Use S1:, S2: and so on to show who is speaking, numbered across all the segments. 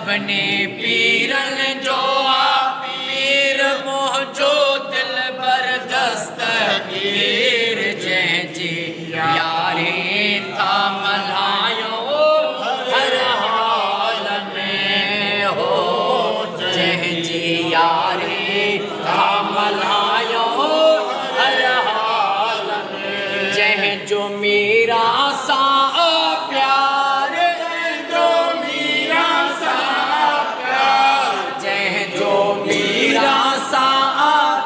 S1: सबने पीरन जो पीर मोह जो दिल बर दस्तगीर जय जी यारे था मलायो हर हाल में हो जय जी यारे था मलायो हर हाल में जय जो मेरा सा प्यार जो मेरा सा प्यार जय जो मेरा सा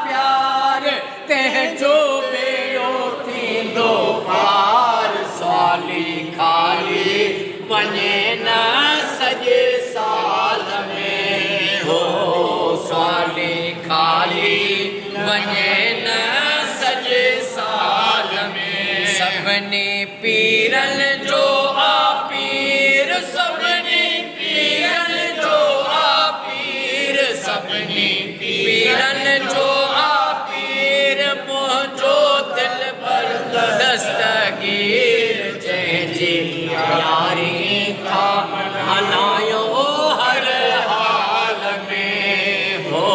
S1: प्यार तह जो बेयो थी दो पार साली खाली मने न सजे साल में हो साली खाली मने न सजे साल में सबने पीरन जो पीर सबने पीरन जो पीर सबने पीरन जो पीर मोह जो दिल पर दस्तगीर जय जी यारी था मनायो हर हाल में हो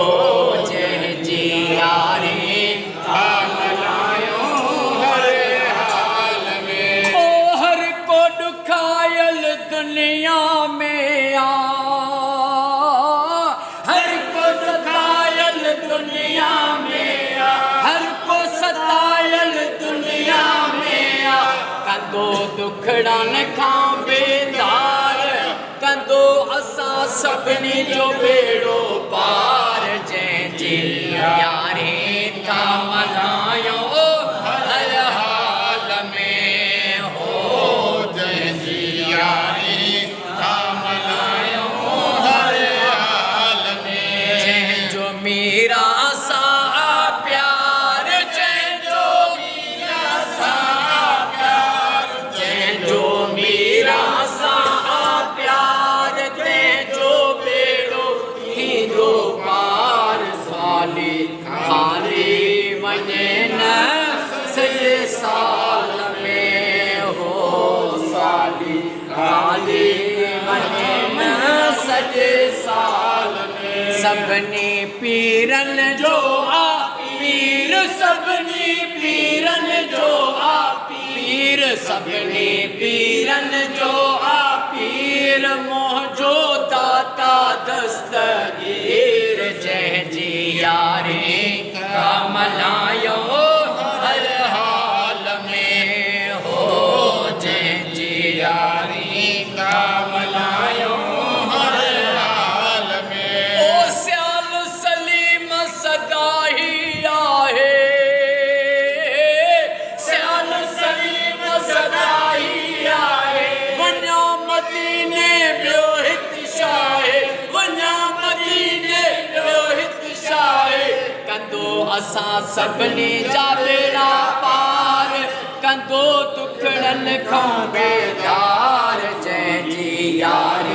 S1: जय जी यारी था मनायो हर हाल में ओ हर को दुखायल दुनिया में हर को सतायल दुनिया में हर को सतायल दुनिया में कंदो दुखड़न खां बेदार कंदो असां सभिनी जो बेड़ो पार जय जी यारे था मनायो हर हाल में हो जय जी यारे था मनायो हर हाल में जय जो मेरा सा प्यार जय जो मेरा सा प्यार जय जो मेरा सा प्यार जय जो बेड़ो थी दो पार साली खाली मने न सजे साल में हो साली खाली मने न सजे साल में सबने पीरन जो पीर सबने पीरन जो पीर सबने पीरन जो पीर मोह जो दाता दस्तगीर जय जी यारे का मनायो हर हाल में हो जय जी यारे का मनायो हर हाल में ओ स्याल सलीम सदा ही आहे स्याल सलीम सदा ही आहे वञा मदीने ॿियो हिते शाहे वञा मदीने ॿियो हिते शाहे कंदो असां सभिनी जा बेड़ा पार कंदो दुखड़न खां बेदार जय जी यारे